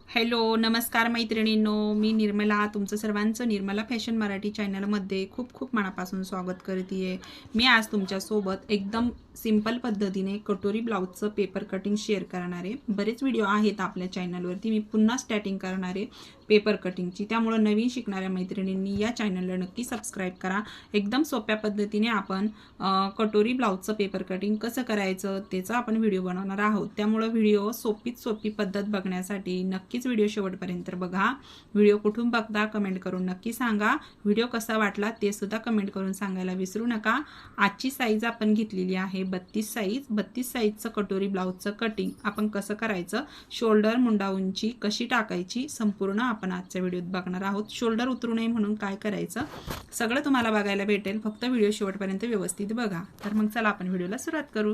Hello, नमस्कार मैत्रिणींनो. मी निर्मला, तुमचं सर्वांचं निर्मला फॅशन मराठी चॅनलमध्ये खूप खूप मनापासून स्वागत करते आहे. मी आज तुमच्यासोबत एकदम सिंपल पद्धतीने कटोरी ब्लाऊजचं पेपर कटिंग शेअर करणार आहे. बरेच व्हिडिओ आहेत आपल्या चॅनलवरती, मी पुन्हा स्टार्टिंग करणार आहे पेपर कटिंगची. त्यामुळं नवीन शिकणाऱ्या मैत्रिणींनी या चॅनलला नक्की सबस्क्राईब करा. एकदम सोप्या पद्धतीने आपण कटोरी ब्लाऊजचं पेपर कटिंग कसं करायचं त्याचा आपण व्हिडिओ बनवणार आहोत. त्यामुळं व्हिडिओ सोपी पद्धत बघण्यासाठी नक्कीच व्हिडिओ शेवटपर्यंत बघा. व्हिडिओ कुठून बघता कमेंट करून नक्की सांगा. व्हिडिओ कसा वाटला ते सुद्धा कमेंट करून सांगायला विसरू नका. आजची साईज आपण घेतलेली आहे 32 साईज. 32 साईजचं कटोरी ब्लाऊजचं कटिंग आपण कसं करायचं, शोल्डर मुंडा उंची कशी टाकायची, संपूर्ण आपण आजच्या व्हिडिओत बघणार आहोत. शोल्डर उतरू नये म्हणून काय करायचं सगळं तुम्हाला बघायला भेटेल. फक्त व्हिडिओ शेवटपर्यंत व्यवस्थित बघा. तर मग चला आपण व्हिडिओला सुरुवात करू.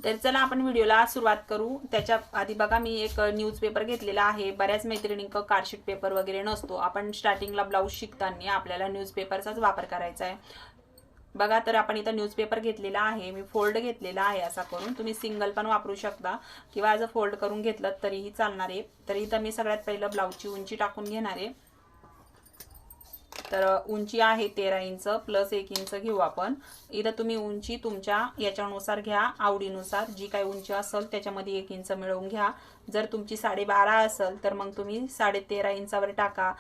तर चला आपण व्हिडिओला सुरुवात करू. त्याच्या आधी बघा, मी एक न्यूजपेपर घेतलेला आहे. बऱ्याच मैत्रिणींक कार्डशीट पेपर वगैरे नसतो. आपण स्टार्टिंगला ब्लाऊज शिकताना आपल्याला न्यूजपेपरचाच वापर करायचा आहे. बघा, तर आपण इथं न्यूजपेपर घेतलेला आहे. मी फोल्ड घेतलेला आहे असा करून. तुम्ही सिंगल पण वापरू शकता किंवा ॲज अ फोल्ड करून घेतलं तरीही चालणार आहे. तर इथं मी सगळ्यात पहिलं ब्लाऊजची उंची टाकून घेणार आहे. तर उंची आहे 13 इंच प्लस 1 इंच घेऊ आपण. इथं तुम्ही उंची तुमच्या याच्यानुसार घ्या, आवडीनुसार. जी काही उंची असेल त्याच्यामध्ये 1 इंच मिळवून घ्या. जर तुमची 12.5 असेल तर मग तुम्ही 13.5 इंचावर टाका.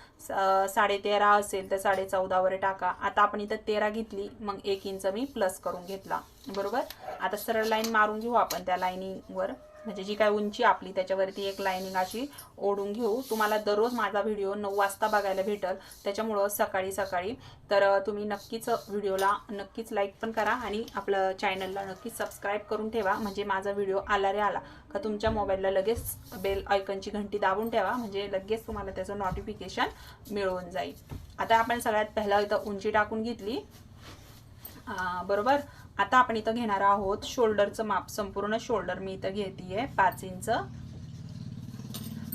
13.5 असेल तर 14.5 वर टाका. आता आपण इथं 13 घेतली, मग 1 इंच मी प्लस करून घेतला. बरोबर. आता सरळ लाईन मारून घेऊ आपण त्या लाईनिंगवर. म्हणजे जी काय उंची आपली त्याच्यावरती एक लाईनिंग अशी ओढून घेऊ. तुम्हाला दररोज माझा व्हिडिओ 9 वाजता बघायला भेटेल. त्याच्यामुळं सकाळी तर तुम्ही नक्कीच व्हिडिओला नक्कीच लाईक पण करा आणि आपलं चॅनलला नक्कीच सबस्क्राईब करून ठेवा. म्हणजे माझा व्हिडिओ आला का तुमच्या मोबाईलला लगेच बेल आयकनची घंटी दाबून ठेवा. म्हणजे लगेच तुम्हाला त्याचं नोटिफिकेशन मिळून जाईल. आता आपण सगळ्यात पहिला इथं उंची टाकून घेतली. बरोबर. आता आपण इथं घेणार आहोत शोल्डरचं माप. संपूर्ण शोल्डर मी इथं घेतेय 5 इंच.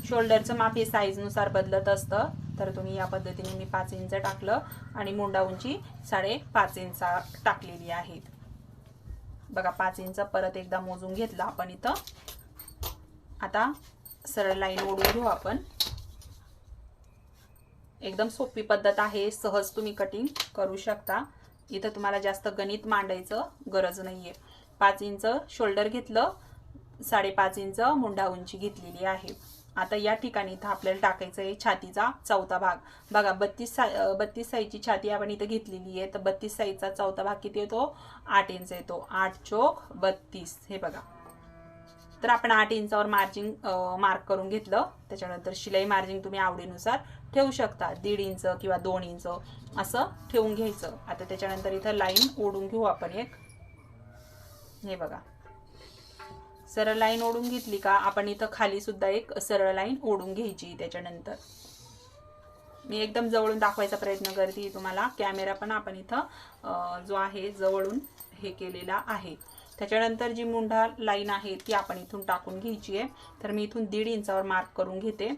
शोल्डरचं माप हे साईजनुसार बदलत असतं. तर तुम्ही या पद्धतीने मी 5 इंच टाकलं आणि मुंडा उंची 5.5 इंच टाकलेली आहे. बघा, 5 इंच परत एकदा मोजून घेतला आपण इथं. आता सरळ लाईन ओढून घेऊ आपण. एकदम सोपी पद्धत आहे, सहज तुम्ही कटिंग करू शकता. इथं तुम्हाला जास्त गणित मांडायचं गरज नाहीये. 5 इंच शोल्डर घेतलं, 5.5 इंच मुंडा उंची घेतलेली आहे. आता या ठिकाणी इथं आपल्याला टाकायचं आहे छातीचा चौथा भाग. बघा, 32 साईजची छाती आपण इथं घेतलेली आहे. तर 32 साईजचा चौथा भाग किती येतो? 8 इंच येतो. 8 चोक 32. हे बघा. तर आपण 8 इंचावर मार्क करून घेतलं. त्याच्यानंतर शिलाई मार्जिन तुम्ही आवडीनुसार ठेवू शकता. 1.5 इंच किंवा 2 इंच असं ठेवून घ्यायचं. आता त्याच्यानंतर इथं लाईन ओढून घेऊ आपण एक. हे बघा, सरळ लाईन ओढून घेतली का आपण इथं खाली सुद्धा एक सरळ लाईन ओढून घ्यायची. त्याच्यानंतर मी एकदम जवळून दाखवायचा प्रयत्न करते तुम्हाला. कॅमेरा पण आपण इथं जो आहे जवळून हे केलेला आहे. त्याच्यानंतर जी मुंडा लाईन आहे ती आपण इथून टाकून घ्यायची आहे. तर मी इथून 1.5 इंचावर मार्क करून घेते.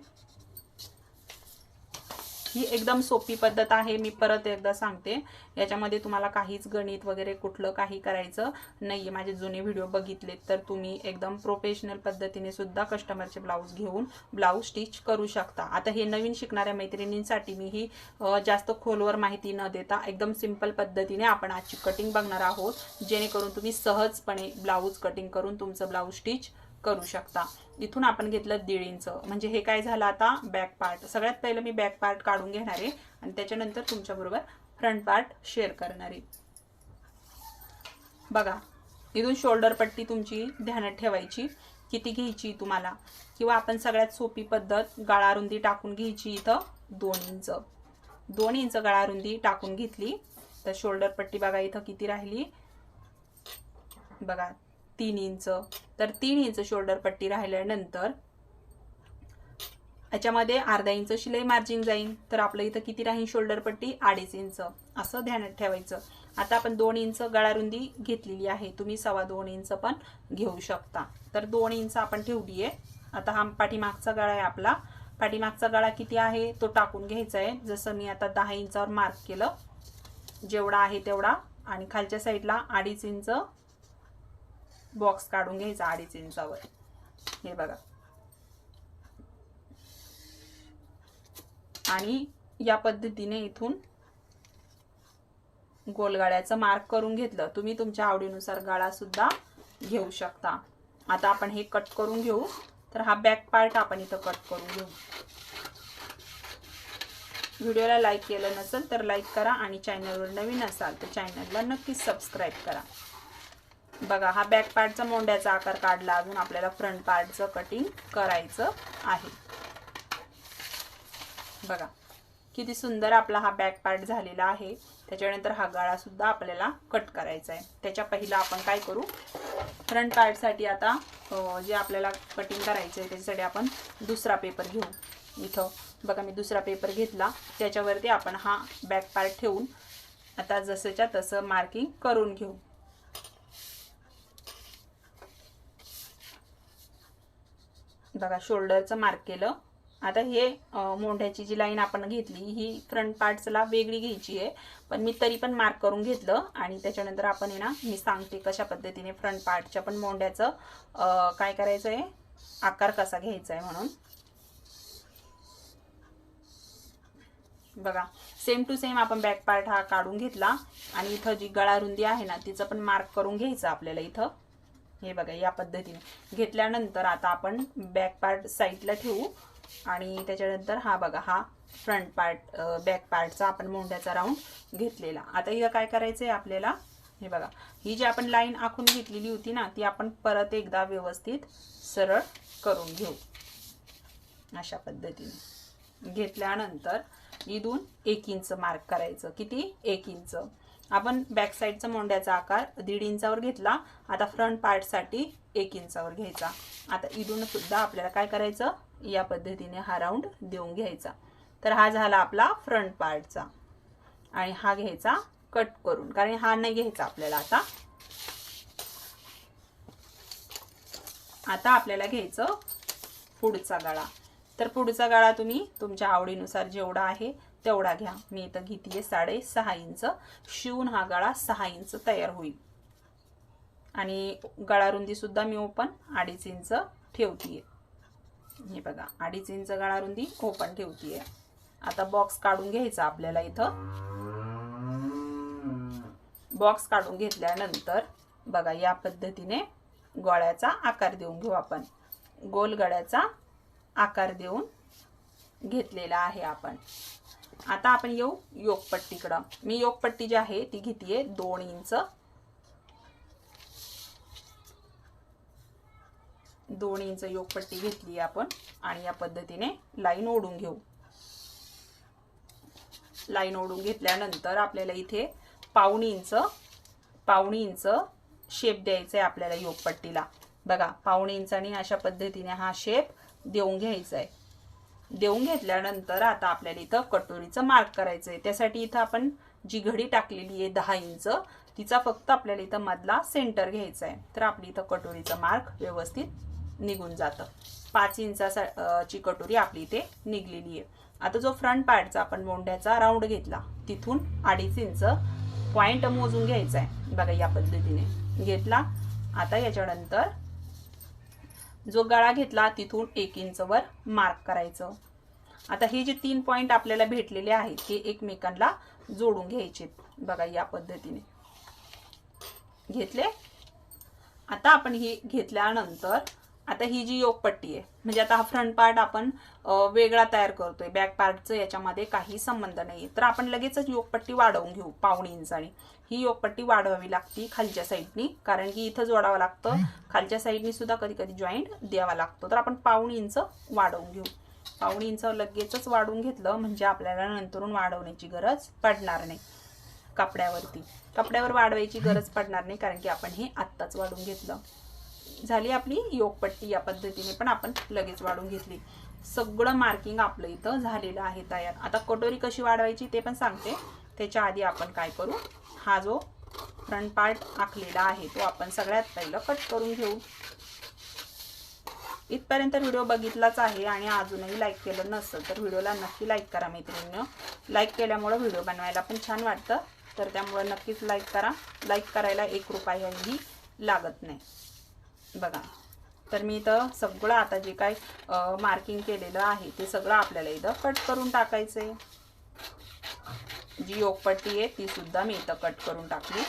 ही एकदम सोपी पद्धत आहे. मी परत एकदा सांगते, याच्यामध्ये तुम्हाला काहीच गणित वगैरे कुठलं काही करायचं नाहीये. माझे जुने व्हिडिओ बघितले तर तुम्ही एकदम प्रोफेशनल पद्धतीने सुद्धा कस्टमरचे ब्लाऊज घेऊन ब्लाऊज स्टिच करू शकता. आता हे नवीन शिकणाऱ्या मैत्रिणींसाठी मी ही जास्त खोलवर माहिती न देता एकदम सिंपल पद्धतीने आपण आजची कटिंग बघणार आहोत, जेणेकरून तुम्ही सहजपणे ब्लाऊज कटिंग करून तुमचं ब्लाऊज स्टिच करू शकता. इथून आपण घेतलं 1.5 इंच. म्हणजे हे काय झालं आता बॅक पार्ट. सगळ्यात पहिलं मी बॅक पार्ट काढून घेणार आहे आणि त्याच्यानंतर तुमच्याबरोबर फ्रंट पार्ट शेअर करणार आहे. बघा, इथून शोल्डर पट्टी तुमची ध्यानात ठेवायची किती घ्यायची तुम्हाला. किंवा आपण सगळ्यात सोपी पद्धत गाळा रुंदी टाकून घ्यायची. इथं 2 इंच 2 इंच गाळा रुंदी टाकून घेतली. तर शोल्डर पट्टी बघा इथं किती राहिली. बघा, 3 इंच. तर 3 इंच शोल्डर पट्टी राहिल्यानंतर याच्यामध्ये अर्धा इंच शिलाई मार्जिन जाईल. तर आपलं इथं किती राहील शोल्डर पट्टी? 2.5 इंच. असं ध्यानात ठेवायचं. आता आपण 2 इंच गळा रुंदी घेतलेली आहे. तुम्ही 2.25 इंच पण घेऊ शकता. तर 2 इंच आपण ठेवली आहे. आता हा पाठीमागचा गळा आहे आपला. पाठीमागचा गळा किती आहे तो टाकून घ्यायचा आहे. जसं मी आता 10 इंचावर मार्क केलं, जेवढा आहे तेवढा. आणि खालच्या साईडला 2.5 इंच बॉक्स काढून घ्यायचा 2.5 इंचावर. हे बघा, आणि या पद्धतीने इथून गोलगाळ्याचं मार्क करून घेतलं. तुम्ही तुमच्या आवडीनुसार गाळा सुद्धा घेऊ शकता. आता आपण हे कट करून घेऊ. तर हा बॅक पार्ट आपण इथं कट करून घेऊ. व्हिडिओला लाईक केलं नसेल तर लाईक करा आणि चॅनलवर नवीन असाल तर चॅनलला नक्कीच सबस्क्राईब करा. बघा हा बॅक पार्टचा मोंड्याचा आकार काढला. अजून आपल्याला फ्रंट पार्टचं कटिंग करायचं आहे. बघा किती सुंदर आपला हा बॅक पार्ट झालेला आहे. त्याच्यानंतर हा गाळा सुद्धा आपल्याला कट करायचा आहे. त्याच्या पहिला आपण काय करू, फ्रंट पार्टसाठी आता जे आपल्याला कटिंग करायचं आहे त्याच्यासाठी आपण दुसरा पेपर घेऊ. इथं बघा मी दुसरा पेपर घेतला. त्याच्यावरती आपण हा बॅक पार्ट ठेवून आता जसंच्या तसं मार्किंग करून घेऊ. बघा शोल्डरचं मार्क केलं. आता हे मोंढ्याची जी लाईन आपण घेतली ही फ्रंट पार्ट्सला वेगळी घ्यायची आहे, पण मी तरी पण मार्क करून घेतलं. आणि त्याच्यानंतर आपण आहे ना, मी सांगते कशा पद्धतीने फ्रंट पार्टच्या पण मोंढ्याचं काय करायचं आहे, आकार कसा घ्यायचा आहे म्हणून. बघा सेम टू सेम आपण बॅक पार्ट हा काढून घेतला आणि इथं जी गळा रुंदी आहे ना तिचं पण मार्क करून घ्यायचं आपल्याला इथं. हे बघा या पद्धतीने घेतल्यानंतर आता आपण बॅक पार्ट साईडला ठेवू आणि त्याच्यानंतर हा बघा हा फ्रंट पार्ट बॅक पार्टचा आपण मोंढ्याचा राऊंड घेतलेला. आता इथं काय करायचं आहे आपल्याला, हे बघा ही जी आपण लाईन आखून घेतलेली होती ना ती आपण परत एकदा व्यवस्थित सरळ करून घेऊ. अशा पद्धतीने घेतल्यानंतर इथून 1 इंच मार्क करायचं. किती, 1 इंच. आपण बॅक साईडचा मोंड्याचा आकार 1.5 इंचावर घेतला. आता फ्रंट पार्टसाठी 1 इंचावर घ्यायचा. आता इथून सुद्धा आपल्याला काय करायचं, या पद्धतीने हा राऊंड देऊन घ्यायचा. तर हा झाला आपला फ्रंट पार्टचा. आणि हा घ्यायचा कट करून, कारण हा नाही घ्यायचा आपल्याला. आता आपल्याला घ्यायचं पुढचा गळा. तर पुढचा गळा तुम्ही तुमच्या आवडीनुसार जेवढा आहे तेवढा घ्या. मी इथं घेतीये 6.5 इंच. शिवून हा गळा 6 इंच तयार होईल. आणि गळा रुंदी सुद्धा मी ओपन 2.5 इंच ठेवतीये. हे बघा 2.5 इंच गळा रुंदी ओपन ठेवतीये. आता बॉक्स काढून घ्यायचा आपल्याला. इथं बॉक्स काढून घेतल्यानंतर बघा या पद्धतीने गळ्याचा आकार देऊन घेऊ आपण. गोल गळ्याचा आकार देऊन घेतलेला आहे आपण. आता आपण येऊ योकपट्टीकडं. मी योकपट्टी जी आहे ती घेतीये 2 इंच. 2 इंच योकपट्टी घेतली आपण आणि या पद्धतीने लाईन ओढून घेऊ. लाईन ओढून घेतल्यानंतर आपल्याला इथे पावणे इंच शेप द्यायचा आहे आपल्याला योकपट्टीला. बघा 1.5 इंचानी अशा पद्धतीने हा शेप देऊन घ्यायचा आहे. देऊन घेतल्यानंतर आता आपल्याला इथं कटोरीचं मार्क करायचं आहे. त्यासाठी इथं आपण जी घडी टाकलेली आहे 10 इंच तिचा फक्त आपल्याला इथं मधला सेंटर घ्यायचा आहे. तर आपली इथं कटोरीचं मार्क व्यवस्थित निघून जातं. 5 इंचाची कटोरी आपली इथे निघलेली आहे. आता जो फ्रंट पार्टचा आपण मोंढ्याचा राऊंड घेतला तिथून 2.5 इंच पॉइंट मोजून घ्यायचा आहे. बघा या पद्धतीने घेतला. आता याच्यानंतर जो गळा घेतला तिथून 1 इंच वर मार्क करायचं. आता हे जे 3 पॉइंट आपल्याला भेटलेले आहेत हे एकमेकांना जोडून घ्यायचे. बघा या पद्धतीने घेतले. आता आपण हे घेतल्यानंतर आता ही जी योकपट्टी आहे म्हणजे आता हा फ्रंट पार्ट आपण वेगळा तयार करतोय. बॅक पार्टचं याच्यामध्ये काही संबंध नाही. तर आपण लगेचच योकपट्टी वाढवून घेऊ 1.5 इंचाने. ही योकपट्टी वाढवावी लागते खालच्या साईडनी, कारण की इथं जोडावं लागतं. खालच्या साईडनी सुद्धा कधी कधी जॉईंट द्यावा लागतो. तर आपण 1.5 इंच वाढवून घेऊ. 1.5 इंच लगेचच वाढवून घेतलं म्हणजे आपल्याला नंतरून वाढवण्याची गरज पडणार नाही. कपड्यावर वाढवायची गरज पडणार नाही, कारण की आपण हे आत्ताच वाढवून घेतलं. झाली आपली योकपट्टी. या पद्धतीने पण आपण लगेच वाढवून घेतली. सगळं मार्किंग आपलं इथं झालेलं आहे तयार. आता कटोरी कशी वाढवायची ते पण सांगते. त्याच्या आधी आपण काय करू, हा जो फ्रंट पार्ट आखलेला आहे तो आपण सगळ्यात पहिलं कट करून घेऊ. इथपर्यंत व्हिडिओ बघितलाच आहे आणि अजूनही लाईक केलं नसेल तर व्हिडिओला नक्की लाईक करा मैत्रिणींनो. लाईक केल्यामुळे व्हिडिओ बनवायला पण छान वाटतं. तर त्यामुळे नक्कीच लाईक करा. लाईक करायला 1 रुपयाही लागत नाही. बघा तर मी इथं सगळं आता जे काय मार्किंग केलेलं आहे ते सगळं आपल्याला इथं कट करून टाकायचं आहे. जी योगपट्टी आहे ती सुद्धा मी इथं कट करून टाकली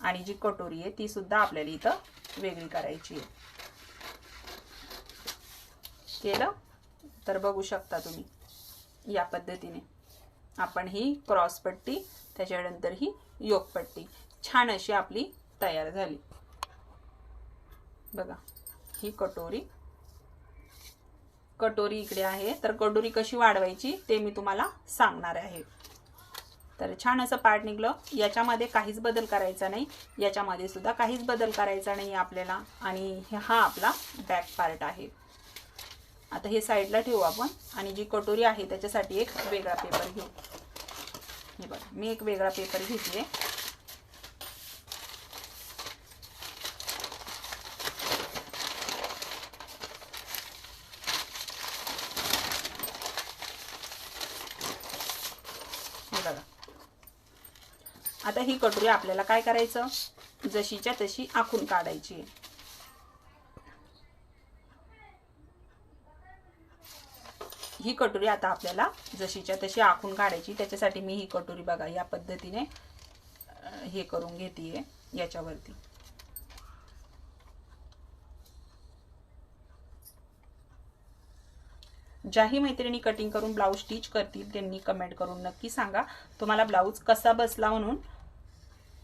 आणि जी कटोरी आहे ती सुद्धा आपल्याला इथं वेगळी करायची आहे. केलं तर बघू शकता तुम्ही या पद्धतीने आपण ही क्रॉस पट्टी त्याच्यानंतर ही योगपट्टी छान अशी आपली तयार झाली. बघा ही कटोरी इकडे आहे. तर कटोरी कशी वाढवायची ते मी तुम्हाला सांगणार आहे. तर छान असं पार्ट निघलं. याच्यामध्ये काहीच बदल करायचा नाही, याच्यामध्ये सुद्धा काहीच बदल करायचा नाही आपल्याला. आणि हा आपला बॅक पार्ट आहे. आता हे साईडला ठेवू आपण आणि जी कटोरी आहे त्याच्यासाठी एक वेगळा पेपर घेऊ. हे बघा मी एक वेगळा पेपर घेतले. बघा आता ही कटोरी आपल्याला काय करायचं, जशीच्या तशी आखून काढायची आहे. ही कटोरी आता आपल्याला जशीच्या तशी आखून काढायची. त्याच्यासाठी मी ही कटोरी बघा या पद्धतीने हे करून घेतेय याच्यावरती. ज्याही मैत्रिणी कटिंग करून ब्लाऊज स्टिच करतील त्यांनी कमेंट करून नक्की सांगा तुम्हाला ब्लाऊज कसा बसला म्हणून.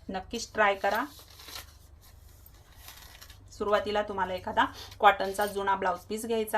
नक्कीच ट्राय करा. सुरुवातीला तुम्हाला एखादा कॉटनचा जुना ब्लाऊज पीस घ्यायचा